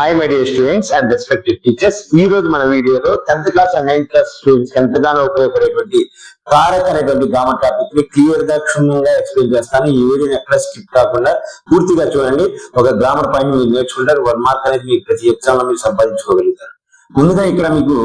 Hi my dear students and respected teachers. ఈ రోజు మన వీడియోలో 10th class and 9th class students కి ఎంతగానో ఉపయోగపడేటువంటి కారక అనేటువంటి గ్రామర్ టాపిక్ ని క్లియర్ గా క్షుణ్ణంగా ఎక్స్ప్లెయిన్ చేస్తాను. ఈ వీడియోని ఎక్కడ స్కిప్ కాకుండా పూర్తిగా చూడండి. ఒక గ్రామర్ పాయింట్ మీరు నేర్చుకుంటారు. 1 మార్క్ అనేది మీకు ప్రతి ఎగ్జామ్ లో మీరు సంపాదించుకోగలుగుతారు. ముందుగా ఇక్కడ మీకు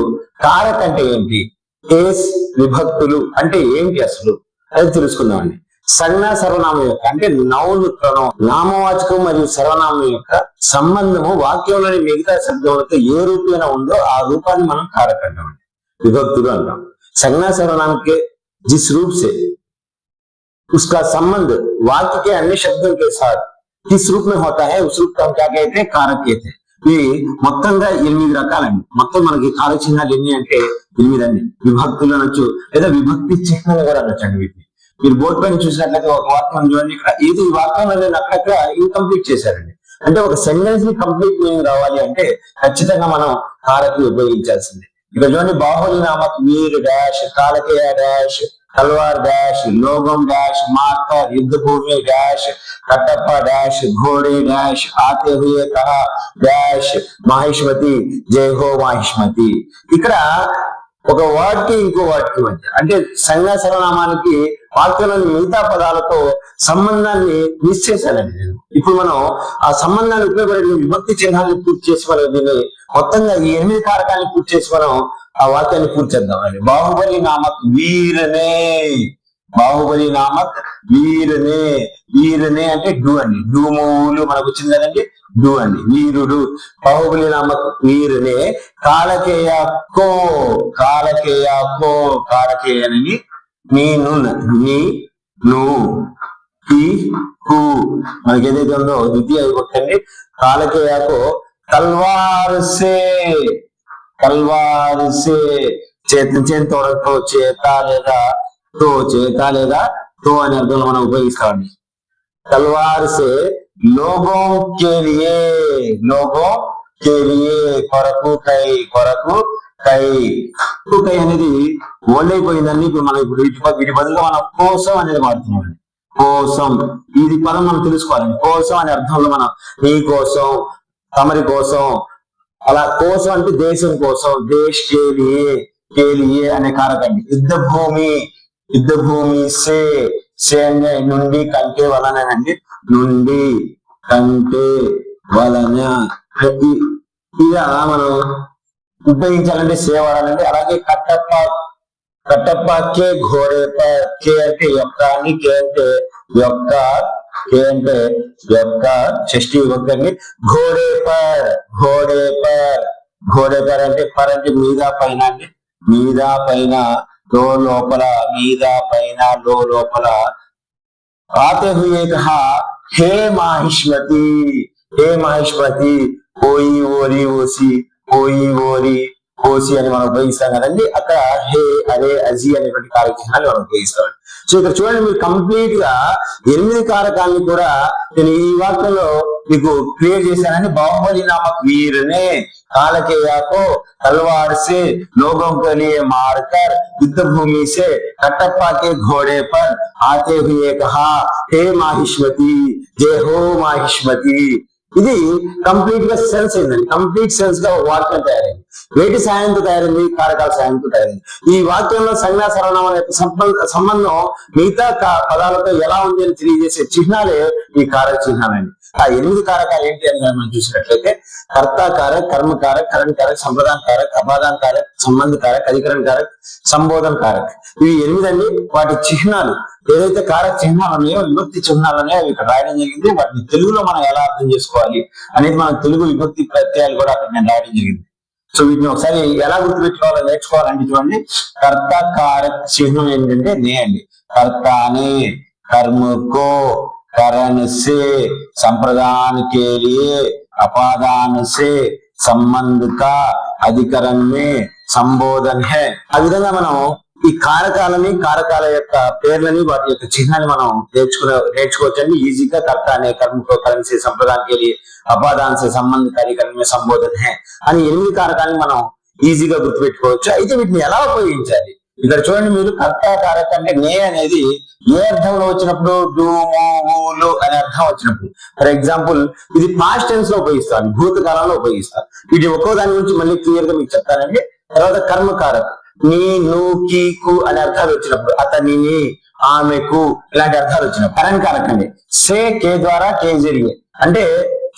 కారక అంటే ఏంటి, కేస్ విభక్తులు అంటే ఏంటి అసలు అది తెలుసుకుందామండి. సంజ్ఞా సర్వనామం యొక్క అంటే నౌన్ ప్రణవం నామవాచకం మరియు సర్వనామం యొక్క సంబంధము వాక్యంలోని మిగతా శబ్దములతో ఏ రూపేణ ఉందో ఆ రూపాన్ని మనం कारक అంటామండి, विभक्तुలు అంటాం. संज्ञा सर्वनाम के जिस रूप से उसका संबंध वाक्य के अन्य शब्दों के साथ किस रूप में होता है उस रूप को हम क्या कहते हैं, कारक कहते हैं. ఇవి మొత్తంగా 8 రకాలండి. మొత్తం మనకి కారక చిహ్నాలు ఎన్ని అంటే 8 అండి. విభక్తులు అనొచ్చు లేదా విభక్తి చిహ్నాలు కూడా అనొచ్చండి. వీటిని మీరు బోర్డు పైన చూసినట్లయితే ఒక వాక్యం చూడండి. ఇక్కడ ఇది ఈ వాక్యంలో నేను అక్కడక్కడ ఇన్కంప్లీట్ చేశారండి. అంటే ఒక సెంటెన్స్ ని కంప్లీట్ మీనింగ్ రావాలి అంటే ఖచ్చితంగా మనం కారకులు ఉపయోగించాల్సిందే. ఇక్కడ చూడండి, బాహుబలి నామక్ వీర్ డాష్, కాలకేయ డాష్, तलवार डैश, लोगम डैश, मारकर युद्ध भूमि डैश, कटप्पा डैश, घोड़े डैश, आते हुए कहा डैश, माहिष्मति जय हो माहिष्मति. ఇక్కడ ఒక వర్డ్ కి ఇంకో వర్డ్ కి మధ్య అంటే సంజ్ఞా సర్వనామానికి వాక్యంలోని మిగతా పదాలతో సంబంధాన్ని మిస్ చేశానండి నేను. ఇప్పుడు మనం ఆ సంబంధాన్ని ఉపయోగపడే విభక్తి చిహ్నాన్ని పూర్తి చేసి మనం దీన్ని మొత్తంగా ఈ 8 కారకాన్ని పూర్తి చేసి మనం ఆ వాక్యాన్ని పూర్తి చేద్దామండి. బాహుబలి నామక్ వీరనే, బాహుబలి నామక్ వీరనే. వీరనే అంటే డూ అండి. డూ మూలు మనకు వచ్చింది కదండి, డూ అండి, వీరుడు. బాహుబలి నామక్ వీరనే. కాలకేయ కో, కాలకేయ కో, కాలకేయని నీను నీ ను ఈ కు మనకి ఏదైతే ఉందో ద్వితీయ విభక్తి అండి. కాలకేయకు తల్వార్ సే, తల్వార్ సే చేతతో చేత లేదా తో, చేత లేదా తో అనే అర్థంలో మనం ఉపయోగిస్తామండి. तलवार से लोगों के लिए, लोगों के लिए కొరకు కై, కొరకు కై. కై అనేది ఓల్డ్ అయిపోయిందండి. ఇప్పుడు మనం వీటి బదులుగా మనం కోసం అనేది వాడుతున్నాం. కోసం ఇది పదం మనం తెలుసుకోవాలండి. కోసం అనే అర్థంలో మనం నీ కోసం, తమరి కోసం, అలా కోసం అంటే దేశం కోసం, దేశ్ కే లియే అనే కారకండి. యుద్ధ భూమి, యుద్ధ భూమి సే, నుండి, కంటే వలనండి, నుండి కంటే వలన ఇలా మనం ఉపయోగించాలంటే సే వాడాలండి. అలాగే కట్టప్ప, కట్టప్ప కే ఘోడే పర్, కే అంటే యొక్క అని, కే అంటే యొక్క, కే అంటే యొక్క షష్ఠి విభక్తి అండి. ఘోడే పర్, ఘోడే పర్, ఘోడే పర్ అంటే పర్ అంటే మీద పైన అండి. మీద పైన, లో లోపల, మీద పైన, లో లోపల. आते हुए कहा हे माहिष्मति, हे माहिष्मति, कोई ओरी ओसी, कोई ओरी ఓసి అని మనం ఉపయోగిస్తాం కదండి. అక్కడ హే, అరే, అజీ అనేటువంటి కారక చిహ్నాలు మనం ఉపయోగిస్తాం. సో ఇక్కడ చూడండి, మీరు కంప్లీట్ గా 8 కారకాన్ని కూడా నేను ఈ వాక్యంలో మీకు క్లియర్ చేశానని. బాహుబలి నామక్ వీరనే, कालकेया को तलवार से लोगों के लिए मारकर युद्ध भूमि से कटप्पा के घोड़े पर आते हुए कहा हे माहिष्मति जय हो माहिष्मति. ఇది కంప్లీట్ గా సెన్స్ అయిందండి. కంప్లీట్ సెన్స్ గా వాక్యం తయారైంది. వేటి సాయంతో తయారైంది, కారకాల సాయంతో తయారైంది. ఈ వాక్యంలో సంజ్ఞా సర్వనామాల యొక్క సంబంధం మిగతా పదాలతో ఎలా ఉంది అని తెలియజేసే చిహ్నాలే ఈ కారక చిహ్నాలండి. ఆ 8 కారకాలు ఏంటి అని మనం చూసినట్లయితే కర్త కారక్, కర్మ కారక్, కరణ్ కారక్, సంప్రదాన కారక్, అపాదాన కారక్, సంబంధ కారక్, అధికరణ కారక్, సంబోధన కారక్. ఇవి 8 అండి. వాటి చిహ్నాలు ఏదైతే కారక చిహ్నాలు ఉన్నాయో, విభక్తి చిహ్నాలు ఉన్నాయో అవి ఇక్కడ రాయడం జరిగింది. వాటిని తెలుగులో మనం ఎలా అర్థం చేసుకోవాలి అనేది మనం తెలుగు విభక్తి ప్రత్యయాలు కూడా అక్కడ నేను రాయడం జరిగింది. సో వీటిని ఒకసారి ఎలా గుర్తుపెట్టుకోవాలో నేర్చుకోవాలంటే చూడండి, కర్త కారక చిహ్నం ఏంటంటే నే అండి. కర్తానే, కర్మకో, करण से, संप्रदान के लिए, अपादान से, संबंध का, अधिकरण में संबोधन है. ఆ విధంగా మనం ఈ కారకాలని, కారకాల యొక్క పేర్లని, వాటి యొక్క చిహ్నాన్ని మనం నేర్చుకోవచ్చండి ఈజీగా. కర్త అనే కర్మకో, కరణ్ సే, సంప్రదాన్ కే లియే, అపాదాన్ సే, సంబంధ का, अधिकरण में संबोधन है అని 8 కారకాలని మనం ఈజీగా గుర్తుపెట్టుకోవచ్చు. అయితే వీటిని ఎలా ఉపయోగించాలి, ఇక్కడ చూడండి మీరు కర్త కారక అంటే నే అనేది ఏ అర్థంలో వచ్చినప్పుడు డు లు అనే అర్థం వచ్చినప్పుడు. ఫర్ ఎగ్జాంపుల్ ఇది పాస్ట్ టెన్స్ లో ఉపయోగిస్తాను, భూతకాలంలో ఉపయోగిస్తాను. వీటి ఒక్కో దాని గురించి మళ్ళీ క్లియర్ గా మీకు చెప్తానండి. తర్వాత కర్మకారక నీ ను కీ కు అనే అర్థాలు వచ్చినప్పుడు, అతనిని ఆమెకు ఇలాంటి అర్థాలు వచ్చినప్పుడు. కరణకారక అండి సే కే ద్వారా కే జరిగే అంటే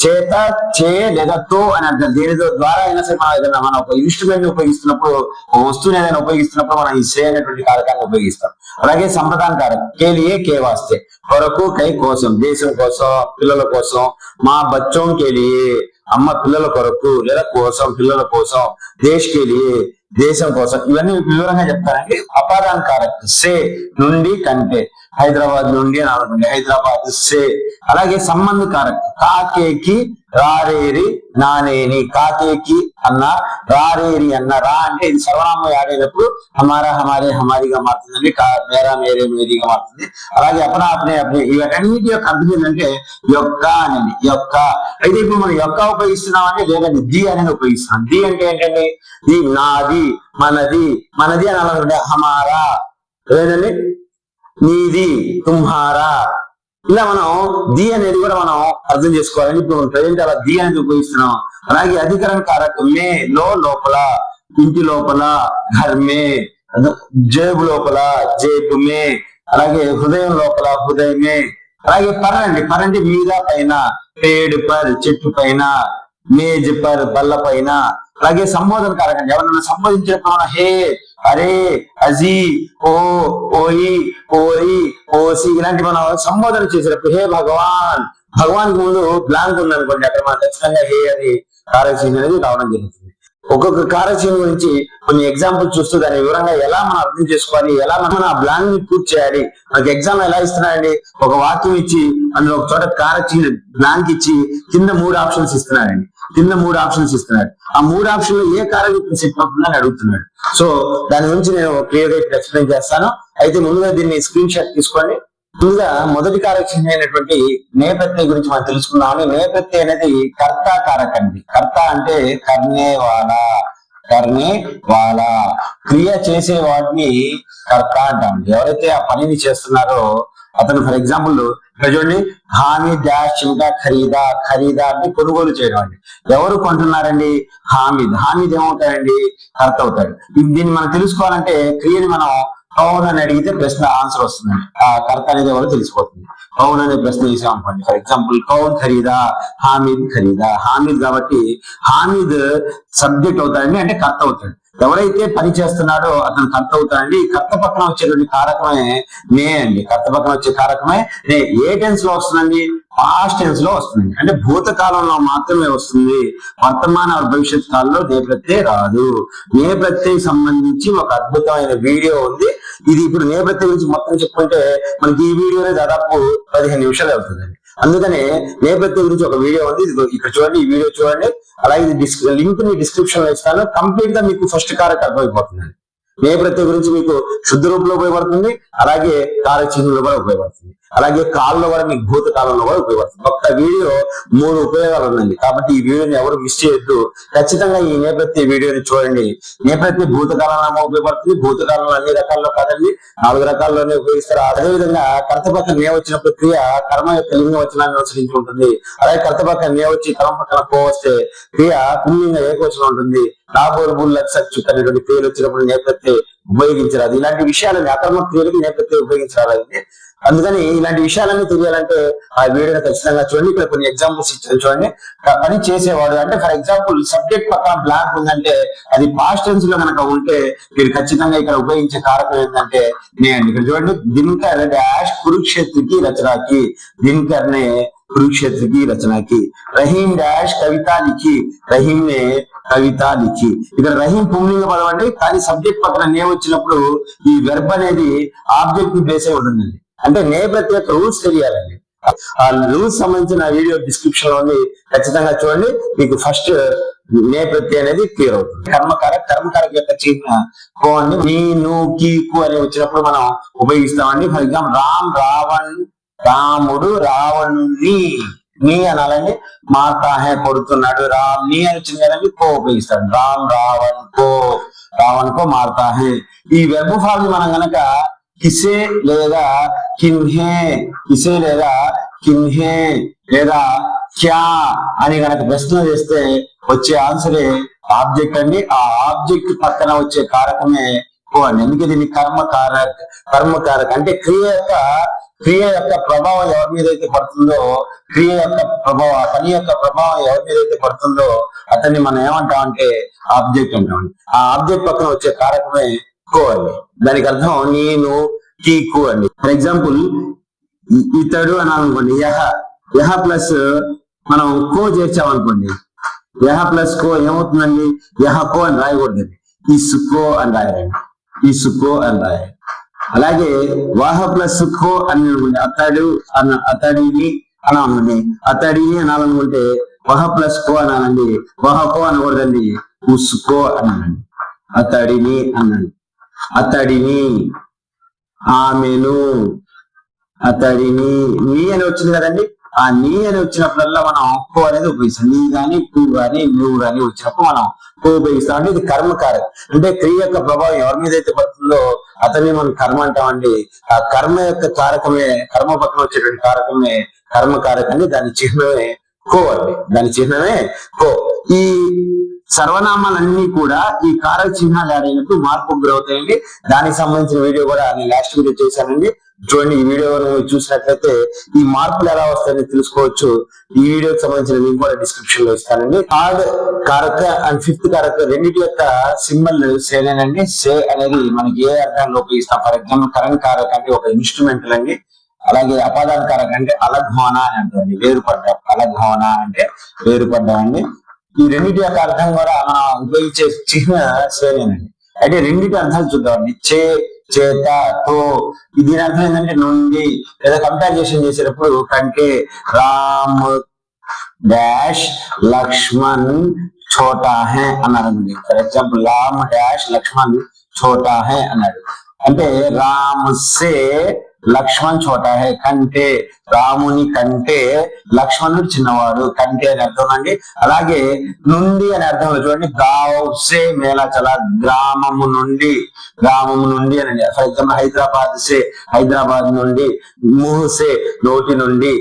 చేత చే లేదా తో అని అర్థం. దేని ద్వారా అయినా సరే మనం ఏదైనా మనం ఒక ఇన్స్ట్రుమెంట్ ఉపయోగిస్తున్నప్పుడు, ఒక వస్తువుని ఏదైనా ఉపయోగిస్తున్నప్పుడు మనం ఈ సే అనేటువంటి కారకాన్ని ఉపయోగిస్తాం. అలాగే సంప్రదాన కారకం కేలియే కే వాస్తే కొరకు కై కోసం, దేశం కోసం, పిల్లల కోసం. మా బచ్చోం కేలియే అమ్మ పిల్లల కొరకు లేదా కోసం, పిల్లల కోసం. దేశ్ కేలియే దేశం కోసం. ఇవన్నీ వివరంగా చెప్తానండి. అపాదాన కారక్ సే నుండి కంటే, హైదరాబాద్ నుండి అని అనుకోండి, హైదరాబాద్ సే. అలాగే సంబంధ కారక్ కాకేకి రారేరి నానేని, కాకేకి అన్న రారేరి అన్న. రా అంటే ఇది సర్వనామం యాడ్ అయినప్పుడు హమారా హమారే హమారిగా మారుతుందండి, మేరా మేరే మేరీగా మారుతుంది. అలాగే అపనా అప్నే అప్నే. ఇవన్నిటి యొక్క అర్థం ఏంటంటే యొక్క అనేది, యొక్క. అయితే ఇప్పుడు మనం యొక్క ఉపయోగిస్తున్నామంటే లేదండి ది అనేది ఉపయోగిస్తున్నాం. ది అంటే ఏంటండి, ది నాది, మనది, మనది అని అలా హమారా, లేదండి నీది, తుమ్హారా. ఇలా మనం ది అనేది కూడా మనం అర్థం చేసుకోవాలని ఇప్పుడు మనం ప్రజెంట్ అలా ది అనేది ఉపయోగిస్తున్నాం. అలాగే అధికరణ కారకం మే లో లోపల, ఇంటి లోపల, ఘర్ మే, జేబు లోపల, జేబు మే. అలాగే హృదయం లోపల, హృదయమే. అలాగే పర్ అండి, పర్ అంటే మీద పైన, పేడ్ పర్ చెట్టు పైన, మేజ్ పర్ బల్ల పైన. అలాగే సంబోధన కారకం ఎవరన్నా సంబోధించినప్పుడు హే, అరే, అజీ, ఓ, ఓయి, ఓరి, ఓసి ఇలాంటి మనం సంబోధన చేసేటప్పుడు హే భగవాన్, భగవాన్ కు ముందు బ్లాంక్ ఉంది అనుకోండి, అక్కడ మనం ఖచ్చితంగా హే అని కారకం అనేది రావడం జరుగుతుంది. ఒక్కొక్క కారకం గురించి కొన్ని ఎగ్జాంపుల్ చూస్తూ దాని వివరంగా ఎలా మనం అర్థం చేసుకోవాలి, ఎలా మనం ఆ బ్లాంక్ ని పూర్తి చేయాలి. మనకి ఎగ్జామ్ ఎలా ఇస్తున్నాడండి, ఒక వాక్యం ఇచ్చి అందులో ఒక చోట కారకం బ్లాంక్ ఇచ్చి కింద 3 ఆప్షన్స్ ఇస్తున్నాడండి. కింద 3 ఆప్షన్స్ ఇస్తున్నాడు. ఆ 3 ఆప్షన్ లో ఏ కారకం సెట్ అవుతుందని అడుగుతున్నాడు. సో దాని గురించి నేను క్లియర్ గా ఎక్స్ప్లెయిన్ చేస్తాను. అయితే ముందుగా దీన్ని స్క్రీన్ షాట్ తీసుకోండి. ముందుగా మొదటి కారకం అయినటువంటి నే ప్రత్యయ గురించి మనం తెలుసుకున్నామని. నే ప్రత్యయ అనేది కర్త కారక అండి. కర్త అంటే కర్నే వాలా, కర్నే వాలా, క్రియ చేసే వాటిని కర్త అంటాం. ఎవరైతే ఆ పనిని చేస్తున్నారో అతను, ఫర్ ఎగ్జాంపుల్ ఇక్కడ చూడండి, హామీ డాష్ చిమటా ఖరీదా, ఖరీదా అంటే కొనుగోలు చేయడం అండి. ఎవరు కొంటున్నారండి, హామీద్. హామీద్ ఏమవుతాడండి, కర్త అవుతాడు. దీన్ని మనం తెలుసుకోవాలంటే క్రియని మనం కౌన్ అని అడిగితే ప్రశ్న ఆన్సర్ వస్తుందండి. ఆ కర్త అనేది ఎవరు తెలిసిపోతుంది. కౌన్ అనే ప్రశ్న వేసాం అనుకోండి, ఫర్ ఎగ్జాంపుల్ కౌన్ ఖరీదా, హామీద్ ఖరీదా. హామీద్ కాబట్టి హామీద్ సబ్జెక్ట్ అవుతాడండి, అంటే కర్త అవుతాడు. ఎవరైతే పని చేస్తున్నాడో అతను కర్త అవుతాడండి. కర్త పక్కన వచ్చేటువంటి కారకమే నే అండి. కర్త పక్కన వచ్చే కారకమే నే. ఏ టెన్స్ లో వస్తుందండి, పాస్ట్ టెన్స్ లో వస్తుంది. అంటే భూతకాలంలో మాత్రమే వస్తుంది. వర్తమాన భవిష్యత్ కాలంలో నే ప్రత్యయ రాదు. నే ప్రత్యయ సంబంధించి ఒక అద్భుతమైన వీడియో ఉంది. ఇది ఇప్పుడు నే ప్రత్యయ గురించి మొత్తం చెప్పుకుంటే మనకి ఈ వీడియోనే దాదాపు 15 నిమిషాలు అవుతుందండి. అందుకనే నే ప్రత్యయ గురించి ఒక వీడియో ఉంది, ఇక్కడ చూడండి, ఈ వీడియో చూడండి. అలాగే లింక్ ని డిస్క్రిప్షన్ లో ఇస్తాను. కంప్లీట్ గా మీకు ఫస్ట్ కారక అర్థమైపోతుందండి. నే ప్రత్యయ గురించి మీకు శుద్ధ రూపంలో ఉపయోగపడుతుంది, అలాగే కారక చిహ్నంలో కూడా ఉపయోగపడుతుంది, అలాగే కాలంలో కూడా మీకు భూతకాలంలో కూడా ఉపయోగపడుతుంది. ఒక్క వీడియో 3 ఉపయోగాలు ఉందండి. కాబట్టి ఈ వీడియోని ఎవరు మిస్ చేయొద్దు. ఖచ్చితంగా ఈ నే ప్రత్యయ వీడియోని చూడండి. నే ప్రత్యయ భూతకాలంలో ఉపయోగపడుతుంది. భూతకాలంలో అన్ని రకాల్లో కాదండి, 4 రకాల్లోనే ఉపయోగిస్తారు. అదేవిధంగా కర్త పక్కన నే వచ్చినప్పుడు క్రియ కర్మ యొక్క లింగ వచనాన్ని అనుసరించి ఉంటుంది. అలాగే కర్త పక్కన నే వచ్చి కర్మ పక్కన కో వస్తే క్రియ పుల్లింగ ఏకవచనం ఉంటుంది. నాబోరు బుల్లక్ సచ్చుక్ అనేటువంటి క్రియలు వచ్చినప్పుడు నే ప్రత్యయ ఉపయోగించరాదు. ఇలాంటి విషయాలని అకర్మ క్రియలకి నే ప్రత్యయ ఉపయోగించరాదండి. అందుకని ఇలాంటి విషయాలన్నీ తెలియాలంటే ఆ వీడియోని ఖచ్చితంగా చూడండి. ఇక్కడ కొన్ని ఎగ్జాంపుల్స్ ఇచ్చాను చూడండి. పని చేసేవాడు అంటే, ఫర్ ఎగ్జాంపుల్ సబ్జెక్ట్ పక్కన బ్లాంక్ ఉందంటే అది పాస్ట్ టెన్స్ లో కనుక ఉంటే మీరు ఖచ్చితంగా ఇక్కడ ఉపయోగించే కారకం ఏంటంటే నే అండి. ఇక్కడ చూడండి, దినకర్ డాష్ కురుక్షేత్రకి రచనాకి, దినకర్ ने कुरुक्षेत्र की रचना की. रहीम डैश कविता लिखी, रहीम ने కవిత లిఖి. ఇక్కడ రహీం పుంలింగ పదం అండి, కానీ సబ్జెక్ట్ పక్కన నే వచ్చినప్పుడు ఈ వెర్బ్ అనేది ఆబ్జెక్ట్ ని బేస్ అయి ఉంటుందండి. అంటే నే ప్రత్యేక రూల్స్ తెలియాలండి. ఆ రూల్స్ సంబంధించిన వీడియో డిస్క్రిప్షన్ లో ఉంది, ఖచ్చితంగా చూడండి. మీకు ఫస్ట్ నే ప్రత్యయ అనేది క్లియర్ అవుతుంది. కర్మకారక యొక్క చిహ్న కో అండి. నీ ను కీ కు అని వచ్చినప్పుడు మనం ఉపయోగిస్తామండి. ఫర్ ఎగ్జాంపుల్ రామ్ రావణ్, రాముడు రావణుని. నీ అనాలండి, మాతా హే కొడుతున్నాడు, రామ్ నీ అని వచ్చింది కదండి, కో ఉపయోగిస్తాడు. రామ్ రావణ్ కో, రావణ్ కో మారతా హే. ఈ వెర్బ్ ఫామ్ మనం గనక కిసే లేదా కిన్హే, కిసే లేదా కిన్హే లేదా క్యా అని గనక ప్రశ్న చేస్తే వచ్చే ఆన్సరే ఆబ్జెక్ట్ అండి. ఆ ఆబ్జెక్ట్ పక్కన వచ్చే కారకమే కో అండి. ఎందుకంటే దీన్ని కర్మకారక అంటే క్రియ యొక్క ప్రభావం ఎవరి మీద అయితే పడుతుందో, క్రియ యొక్క ప్రభావం, పని యొక్క ప్రభావం ఎవరి మీద అయితే పడుతుందో అతన్ని మనం ఏమంటామంటే ఆబ్జెక్ట్ అంటామండి. ఆ ఆబ్జెక్ట్ పక్కన వచ్చే కారకమే కో అండి. దానికి అర్థం నేను, కీకు అండి. ఫర్ ఎగ్జాంపుల్ ఇతడు అనాలనుకోండి, యహ ప్లస్ మనం కో చేర్చామనుకోండి, యహ ప్లస్ కో ఏమవుతుందండి, యహ కో అని రాయకూడదండి, ఇసుకో అని రాయాలండి, ఇసుకో అని రాయాలి. అలాగే వాహ ప్లస్ కో అని అతడు అతడిని అనాలండి, అతడిని అనాలనుకుంటే వహ ప్లస్ కో అనాలండి, వహ కో అనకూడదండి, ఉసుకో అనాలండి. అతడిని అనండి, అతడిని, ఆమెను, అతడిని, నీ అని వచ్చింది కదండి, ఆ నీ అని వచ్చినప్పుడల్లా మనం కో అనేది ఉపయోగిస్తాం. నీ గాని, టూ గాని, నువ్వు గాని వచ్చినప్పుడు మనం కో ఉపయోగిస్తాం. అంటే ఇది కర్మకారకం. అంటే క్రియ యొక్క ప్రభావం ఎవరి మీద అయితే పడుతుందో అతన్ని మనం కర్మ అంటామండి. ఆ కర్మ యొక్క కారకమే, కర్మ పక్కన వచ్చేటువంటి కారకమే కర్మకారకండి. దాని చిహ్నమే కో అండి, దాని చిహ్నమే కో. ఈ సర్వనామాలన్నీ కూడా ఈ కారక చిహ్నాలు ఆడైనట్టు మార్పు గురవుతాయండి. దానికి సంబంధించిన వీడియో కూడా నేను లాస్ట్ వీడియో చేశానండి, చూడండి. ఈ వీడియో చూసినట్లయితే ఈ మార్పులు ఎలా వస్తాయని తెలుసుకోవచ్చు. ఈ వీడియోకి సంబంధించిన లింక్ కూడా డిస్క్రిప్షన్ లో ఇస్తానండి. థర్డ్ కారక అండ్ ఫిఫ్త్ కారక రెండింటి యొక్క సింబల్ సేనేనండి. సే అనేది మనకి ఏ అర్థంలో ఉపయోగిస్తాం. ఫర్ ఎగ్జాంపుల్ కరెంట్ కారక అంటే ఒక ఇన్స్ట్రుమెంటల్ అండి. అలాగే అపాదాన కారక అంటే అలఘోన అని అంటారండి, వేరుపడ్డాం. అలఘోన అంటే వేరుపడ్డాం అండి. ఈ రెండింటి యొక్క అర్థం కూడా మనం ఉపయోగించే చిహ్న సేనేనండి. అయితే రెండింటి అర్థాలు చూద్దామండి. చేత, తో. దీని అర్థం ఏంటంటే నుండి, లేదా కంపారిజేషన్ చేసేటప్పుడు కంటే రామ్ డాష్ లక్ష్మణ్ ఛోటా హే అన్నారండి. For example Ram dash Lakshman ఛోటా హే అన్నాడు. అంటే రామ్ సే లక్ష్మణ్ ఛోటా హే, కంటే రాముని కంటే లక్ష్మణుడు చిన్నవాడు, కంటే అని అర్థం అండి. అలాగే నుండి అని అర్థంలో చూడండి, గావ్ సే మేళాచల, గ్రామము నుండి, గ్రామము నుండి అని. ఫర్ ఎగ్జాంపుల్ హైదరాబాద్ నుండి, ముహ్ సే నోటి నుండి,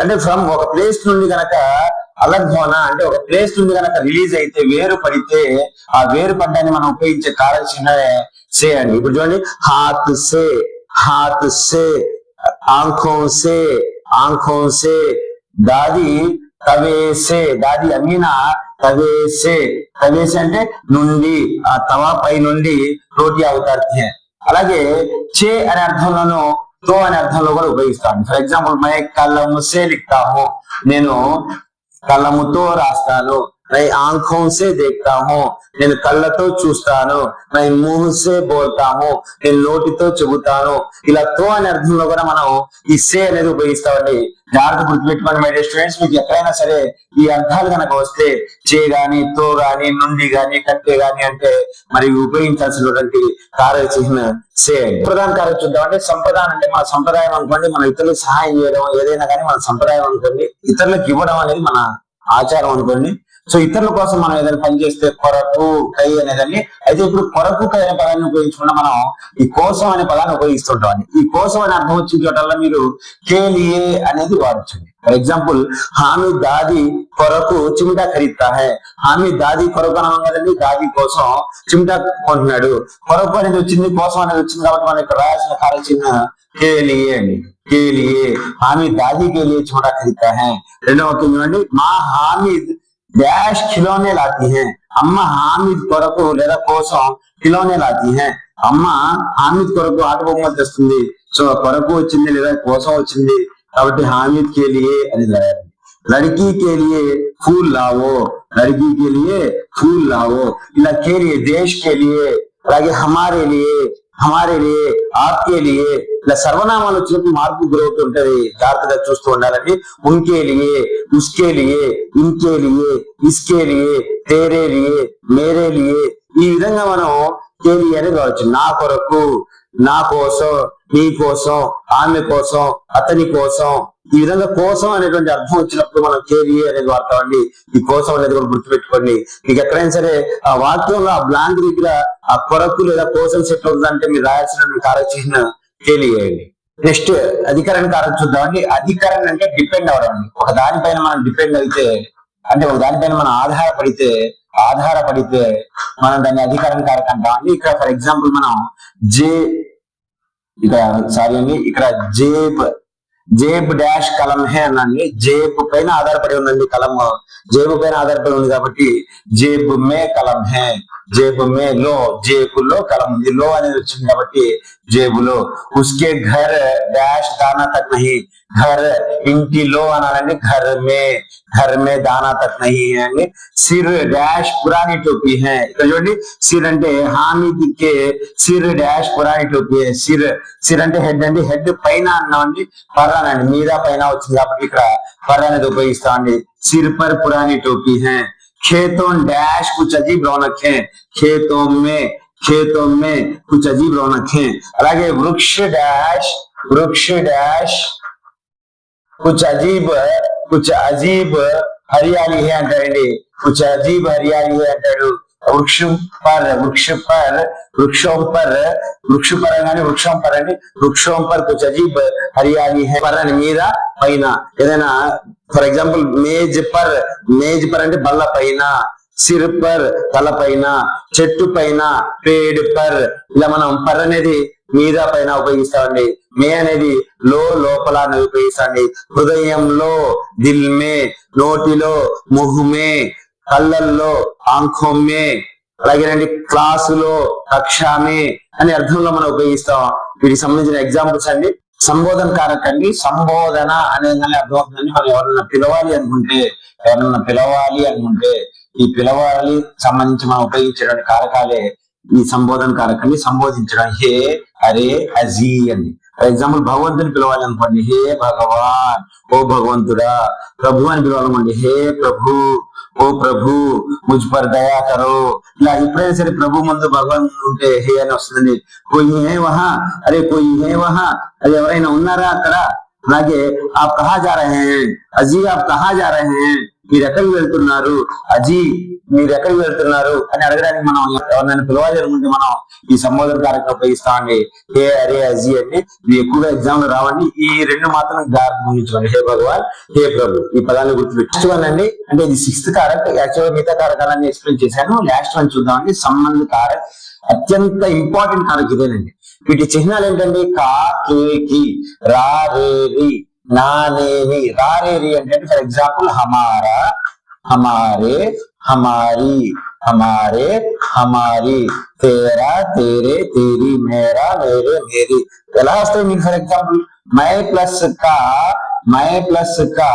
అంటే ఫ్రమ్ ఒక ప్లేస్ నుండి గనక అలఘోన అంటే ఒక ప్లేస్ నుండి గనక రిలీజ్ అయితే, వేరు పడితే ఆ వేరు పడ్డాన్ని మనం ఉపయోగించే కారక చిహ్నమే సే అండి. ఇప్పుడు చూడండి, హాత్ సే, हाथ से, आंखों से, दादी तवे से, दादी अमीना तवे से అంటే నుండి, ఆ తవా పై నుండి రోటీ అవుతాయి. అలాగే చే అనే అర్థంలోనూ తో అనే అర్థంలో కూడా ఉపయోగిస్తాను. ఫర్ ఎగ్జాంపుల్ మై కలము సే లిఖతా హూ, నేను కలముతో రాస్తాను. मैं आंखों से देखता हूँ, నేను కళ్ళతో చూస్తాను. मैं मुंह से बोलता हूँ, నేను నోటితో చెబుతాను. ఇలా తో అనే అర్థంలో కూడా మనం ఈ సే అనేది ఉపయోగిస్తామండి. జాగ్రత్త గుర్తుపెట్టుకోండి మై డియర్ స్టూడెంట్స్. మీకు ఎక్కడైనా సరే ఈ అర్థాలు కనుక వస్తే, చే గాని, తో గాని, నుండి గాని, కంటే గాని అంటే మరి ఉపయోగించాల్సినటువంటి కారక చిహ్నం సే. సంప్రదాయం కారక చూద్దాం. అంటే సంప్రదాయం అంటే మన సంప్రదాయం అనుకోండి, మన ఇతరులకు సహాయం చేయడం ఏదైనా కానీ మన సంప్రదాయం అనుకోండి. ఇతరులకు ఇవ్వడం అనేది మన ఆచారం అనుకోండి. సో ఇతరుల కోసం మనం ఏదైనా పని చేస్తే కొరకు, కై అనేదాన్ని. అయితే ఇప్పుడు కొరకు, కై అనే పదాన్ని ఉపయోగించకుండా మనం ఈ కోసం అనే పదాన్ని ఉపయోగిస్తుంటాం. ఈ కోసం అనే అర్థం వచ్చిన చోటల్లా మీరు కేలియే అనేది వాడచ్చండి. ఫర్ ఎగ్జాంపుల్ హామీద్ దాది కొరకు చిమిటా ఖరీద్తా హై, హామీద్ దాది కొరకు అన్నాం కదండి, దాది కోసం చిమిటా కొంటున్నాడు. కొరకు అనేది వచ్చింది, కోసం అనేది వచ్చింది కాబట్టి మనం ఇక్కడ రాయాల్సిన కారక చిహ్నం కేలియే అండి. కేలియే, హామీద్ దాది కేలియే చిమిటా ఖరీద్తా హై. రెండవ వాక్యం చూడండి, మా హామీద్ డాష్ ఖిలోనే లాతీ హై, అమ్మ హామీద్ కొరకు లేదా కోసం ఖిలోనే లాతీ హై. అమ్మ హామీద్ కొరకు ఆట బొమ్మలు తెస్తుంది. సో కొరకు వచ్చింది లేదా కోసం వచ్చింది కాబట్టి హామీద్ కే లియే అని రాయాలి. లड़की के लिए फूल लाओ, लड़की के लिए फूल लाओ. ఇలా के लिए, देश के लिए, అలాగే हमारे लिए, आपके लिए. ఇలా సర్వనామాలు వచ్చినప్పుడు మార్పు గురవుతుంటది, జాగ్రత్తగా చూస్తూ ఉండాలండి. उनके लिए, उसके लिए, इनके लिए, इसके लिए, तेरे लिए, मेरे लिए. ఈ విధంగా మనం కేలి అనేది వాడచ్చు. నా కొరకు, నా కోసం, నీ కోసం, ఆమె కోసం, అతని కోసం, ఈ విధంగా కోసం అనేటువంటి అర్థం వచ్చినప్పుడు మనం కేలి అనేది వాడతామండి. ఈ కోసం అనేది కూడా గుర్తుపెట్టుకోండి. మీకు ఎక్కడైనా సరే ఆ వాక్యంలో ఆ బ్లాంక్ దగ్గర ఆ కొరకు లేదా కోసం సెట్ అవుతుందంటే మీరు రాయాల్సిన కారచిహ్న కేలి వేయండి. నెక్స్ట్ అధికరణ కారకం చూద్దామండి. అధికరణ అంటే డిపెండ్ అవడం అండి. ఒక దానిపైన మనం డిపెండ్ అయితే, అంటే ఒక దానిపైన మనం ఆధారపడితే మనం దాన్ని అధికరణ కారకం అంటామండి. ఇక్కడ ఫర్ ఎగ్జాంపుల్ మనం ఇక్కడ జేబ్ డాష్ కలం హే అనండి. జేబు పైన ఆధారపడి ఉందండి కలం, జేబు పైన ఆధారపడి ఉంది కాబట్టి జేబు మే కలం హే, జేబు మే లో, జేబులో కలం ఉంది, లో అనేది వచ్చింది కాబట్టి జేబులో. ఉస్కే ఘర్ డాష్ దానా తక్ నహీ, ఘర్ ఇంటిలో అనాలండి, ఘర్ మే దానా తక్ నహీ అండి. సిర్ డాష్ పురాని టోపీ హే, ఇక్కడ చూడండి సిర్ అంటే హామీద్ కే సిర్ డాష్ పురాని టోపీ హే. సిర్ అంటే హెడ్ అండి, హెడ్ పైన అన్నామండి, పర్రానండి మీద పైన వచ్చింది కాబట్టి ఇక్కడ పర్ర అనేది ఉపయోగిస్తామండి. సిర్ పర్ పురాని టోపీ హే. खेतों डैश कुछ अजीब रौनक है, खेतों में कुछ अजीब रौनक है. అలాగే वृक्ष डैश कुछ अजीब हरियाली है అంటాడండి. कुछ अजीब हरियाली है అంటాడు. వృక్షం పర్ कुछ अजीब हरियाली है. పర్ అని మీద పైన ఏదైనా, ఫర్ ఎగ్జాంపుల్ మేజ్ పర్ అంటే బల్ల పైన, సిర్ పర్ తల పైన, చెట్టు పైన పేడ్ పర్. ఇలా మనం పర్ అనేది మీద పైన ఉపయోగిస్తామండి. మే అనేది లోపల అనేది ఉపయోగిస్తాండి. హృదయంలో దిల్ మే, నోటిలో ముహ్ మే, కళ్ళల్లో ఆంఖో మే, అలాగేనండి క్లాసులో కక్షామే అనే అర్థంలో మనం ఉపయోగిస్తాం. వీటికి సంబంధించిన ఎగ్జాంపుల్స్ అండి. సంబోధన కారకండి. సంబోధన అనేది అర్థం అవుతుందండి. మనం ఎవరన్నా పిలవాలి అనుకుంటే ఈ పిలవాలి సంబంధించి మనం ఉపయోగించేటువంటి కారకాలే ఈ సంబోధన కారకండి. సంబోధించడం హే, అరే, అజీ అండి. ఫర్ ఎగ్జాంపుల్ భగవంతుని పిలవాలి అనుకోండి, హే భగవాన్, ఓ భగవంతుడా. ప్రభు అని పిలవాలనుకోండి, హే ప్రభు, ఓ ప్రభు ముజ్ పర్ దయా కరో. ఇలా ఎప్పుడైనా సరే ప్రభు ముందు భగవాన్ ముందు ఉంటే హే అని వస్తుందండి. కోయి హే వహా, అరే కోయి హే వహా, అది ఎవరైనా ఉన్నారా అక్కడ. అలాగే ఆప్ కహా జా రహే హై, అజీ ఆప్ కహా జా రహే హై, మీరు ఎక్కడికి వెళ్తున్నారు, అజీ మీరు ఎక్కడికి వెళ్తున్నారు అని అడగడానికి మనం ఎవరినైనా పిలవాలి అనుకుంటే మనం ఈ సంబోధన కార్యక్రమం ఉపయోగిస్తామండి. హే, అరే, అజీ అండి. ఇవి ఎక్కువగా ఎగ్జామ్ లో రావండి. ఈ రెండు మాత్రం గుర్తుంచుకోండి, హే భగవాన్, హే ప్రభు, ఈ పదాన్ని గుర్తుపెట్టుకోండి. అంటే ఇది 6th కారక్. యాక్చువల్గా మిగతా కారకాలన్నీ ఎక్స్ప్లెయిన్ చేశాను. లాస్ట్ వన్ చూద్దామండి. సంబంధ కారక్ అత్యంత ఇంపార్టెంట్ కారక్ ఇదేనండి. వీటి చిహ్నాలు ఏంటండి? కా, కే, కి, రా, రే, రి, నా, నే, ని. రా, రే, రి అంటే ఫర్ ఎగ్జాంపుల్ హమారా, हमारे, हमारी, हमारे, हमारी, तेरा, तेरे, तेरी, मेरा, मेरे, मेरी. ఎలా వస్తాయి మీకు? ఫర్ ఎగ్జాంపుల్ మై ప్లస్ కా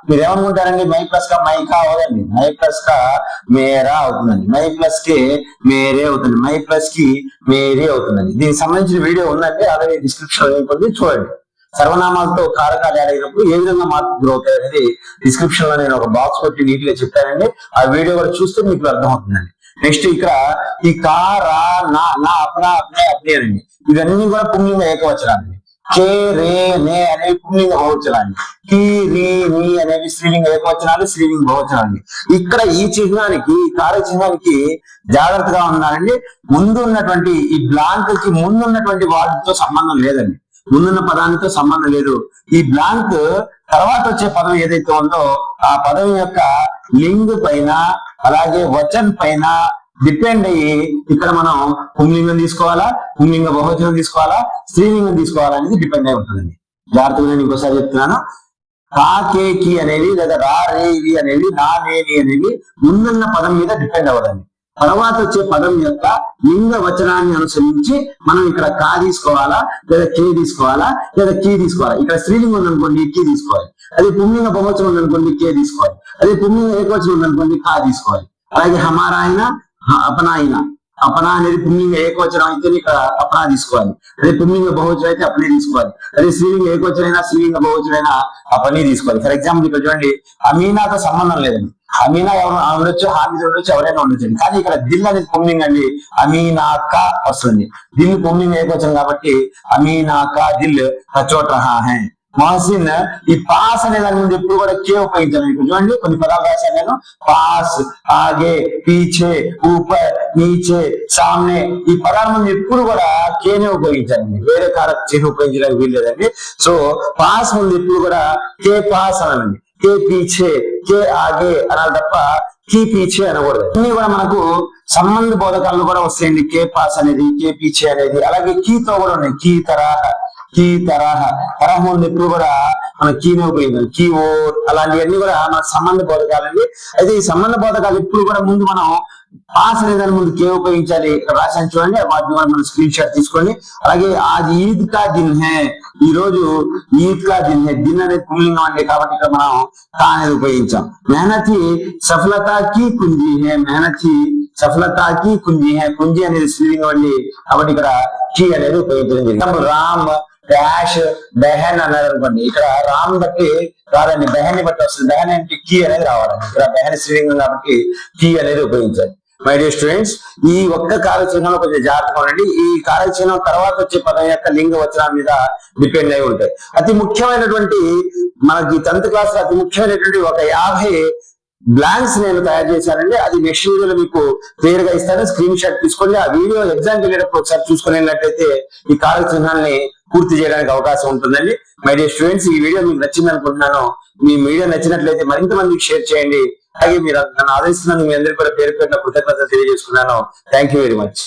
మీరు ఏమనుకుంటారండి? మై ప్లస్ కా మై కా అవదండి, మై ప్లస్ కా మేరా అవుతుందండి, మై ప్లస్ కి మేరే అవుతుంది, మై ప్లస్ కి మేరే అవుతుందండి. దీనికి సంబంధించిన వీడియో ఉందండి, ఆల్రెడీ డిస్క్రిప్షన్ లో చూడండి. సర్వనామాలతో కారకాలు యాడ్ అయినప్పుడు ఏ విధంగా మార్పు గురవుతాయి అనేది డిస్క్రిప్షన్ లో నేను ఒక బాక్స్ పెట్టి నీట్ గా చెప్పానండి. ఆ వీడియో కూడా చూస్తే మీకు అర్థం అవుతుందండి. నెక్స్ట్ ఇక్కడ ఈ కా, రా, నా, అప్నా, అప్నే, అప్నే అండి. ఇవన్నీ కూడా పుంలింగ ఏకవచనాలండి. కే, రే, నే అనేవి పుంలింగ బహువచనాలు. కి, రి, ని అనేవి స్త్రీలింగ ఏకవచనాలు, స్త్రీలింగ బహువచనాలు. ఇక్కడ ఈ చిహ్నానికి, ఈ కారక చిహ్నానికి జాగ్రత్తగా ఉన్నారండి. ముందు ఉన్నటువంటి ఈ బ్లాంక్ కి ముందున్నటువంటి వాటితో సంబంధం లేదండి, ముందున్న పదానితో సంబంధం లేదు. ఈ బ్లాంక్ తర్వాత వచ్చే పదం ఏదైతే ఉందో ఆ పదం యొక్క లింగ్ పైన అలాగే వచన్ పైన డిపెండ్ అయ్యి ఇక్కడ మనం పుంలింగం తీసుకోవాలా, పుంలింగ బహువచనం తీసుకోవాలా, స్త్రీలింగం తీసుకోవాలా అనేది డిపెండ్ అయి ఉంటుందండి. జాగ్రత్తగా నేను ఇంకోసారి చెప్తున్నాను. కా, కే, కి అనేవి లేదా రా, రే, ఇవి అనేవి, నా, నే, ని అనేవి ముందున్న పదం మీద డిపెండ్ అవ్వదండి. తర్వాత వచ్చే పదం యొక్క లింగ వచనాన్ని అనుసరించి మనం ఇక్కడ కా తీసుకోవాలా, లేదా కే తీసుకోవాలా, లేదా కీ తీసుకోవాలా. ఇక్కడ స్త్రీలింగం ఉందనుకోండి కీ తీసుకోవాలి, అదే పుంలింగ బహువచనం ఉందనుకోండి కే తీసుకోవాలి, అదే పుంలింగ ఏకవచనం ఉందనుకోండి కా తీసుకోవాలి. అలాగే హమారా అయినా, అపనా అయినా, అపనా అనేది పుల్లింగ ఏకవచనం అయితే ఇక్కడ అపనా తీసుకోవాలి. అదే పుల్లింగ బహువచనం అయితే అపనే తీసుకోవాలి. అదే స్త్రీలింగ ఏకవచనైనా స్త్రీలింగ బహువచనైనా అపనే తీసుకోవాలి. ఫర్ ఎగ్జాంపుల్ ఇక్కడ చూడండి, అమీనాతో సంబంధం లేదండి. అమీనా ఎవరు ఉండొచ్చు, హామీద ఉండొచ్చు, ఎవరైనా ఉండొచ్చు. కానీ ఇక్కడ దిల్ అనేది పుల్లింగ అండి, అమీనాకా వస్తుంది. దిల్ పుల్లింగ ఏకవచనం కాబట్టి అమీనాకా దిల్ చోట రహా హై. మహసిన్, ఈ పాస్ అనే దాని ముందు ఎప్పుడు కూడా కే ఉపయోగించాను. ఇక్కడ చూడండి కొన్ని పదాలు రాశాను నేను. పాస్, ఆగే, పీछे, ऊपर, नीचे, सामने, ఈ పదాల ముందు ఎప్పుడు కూడా కేనే ఉపయోగించాలండి. వేరే కారక చిహ్నం ఉపయోగించడానికి వీల్లేదండి. సో పాస్ ముందు ఎప్పుడు కూడా కే పాస్ అనాలండి. కే పీछे, కే ఆగే అనాలి తప్ప కీ పీछे అనకూడదు. అన్ని కూడా మనకు సంబంధ బోధకాలు కూడా వస్తాయండి. కే పాస్ అనేది, కే పీछे అనేది, అలాగే కీతో కూడా ఉన్నాయి. కీ తరహ, కీ తరహ, తరహ ముందు ఎప్పుడు కూడా మన కీనే ఉపయోగించాలి. కీ ఓ అలాంటివన్నీ కూడా మన సంబంధ బోధకాలండి. అయితే ఈ సంబంధ బోధకాలు ఎప్పుడు కూడా ముందు మనం పాస్ అనే దాని ముందు కే ఉపయోగించాలి. ఇక్కడ రాశాను చూడండి, వాటిని కూడా మనం స్క్రీన్ షాట్ తీసుకోండి. అలాగే ఆది ఈద్ కా దిన్ హే, ఈ రోజు ఈద్ కా దిన్ హే. దిన్ అనేది పుల్లింగం అండి కాబట్టి ఇక్కడ మనం కా అనేది ఉపయోగించాం. మెహనతి సఫలతా కి కుంజీ హే, మెహనతి సఫలతా కి కుంజీ హే. కుంజీ అనేది స్త్రీలింగం అండి కాబట్టి ఇక్కడ కీ అనేది ఉపయోగించడం జరిగింది. రామ్ డాష్ బెహన్ అన్నారు అనుకోండి, ఇక్కడ రామ్ బట్టి రాదండి, బెహన్ బట్టి వస్తుంది. బెహన్ అంటే కీ అనేది రావాలండి. ఇక్కడ బెహన్ స్త్రీలింగం కాబట్టి కీ అనేది ఉపయోగించాలి. మై డియర్ స్టూడెంట్స్, ఈ ఒక్క కారక చిహ్నంలో కొంచెం జాగ్రత్తగా ఉండండి. ఈ కారక చిహ్నం తర్వాత వచ్చే పదం యొక్క లింగ వచనం మీద డిపెండ్ అయి ఉంటాయి. అతి ముఖ్యమైనటువంటి మనకి 10th క్లాస్ లో అతి ముఖ్యమైనటువంటి ఒక 50 బ్లాంక్స్ నేను తయారు చేశానండి. అది నెక్స్ట్ వీడియోలో మీకు క్లియర్ గా ఇస్తాను. స్క్రీన్ షాట్ తీసుకోండి. ఆ వీడియో ఎగ్జామ్ వెళ్ళేటప్పుడు ఒకసారి చూసుకునేటట్టయితే ఈ కారక చిహ్నాన్ని పూర్తి చేయడానికి అవకాశం ఉంటుందండి. మై డియర్ స్టూడెంట్స్, ఈ వీడియో మీకు నచ్చింది అనుకుంటున్నాను. మీ వీడియో నచ్చినట్లయితే మరింత మందికి షేర్ చేయండి. అలాగే మీరు నన్ను ఆదరిస్తున్నందుకు మీ అందరికీ కూడా పేరు పేరున కృతజ్ఞతలు తెలియజేసుకున్నాను. Thank you very much.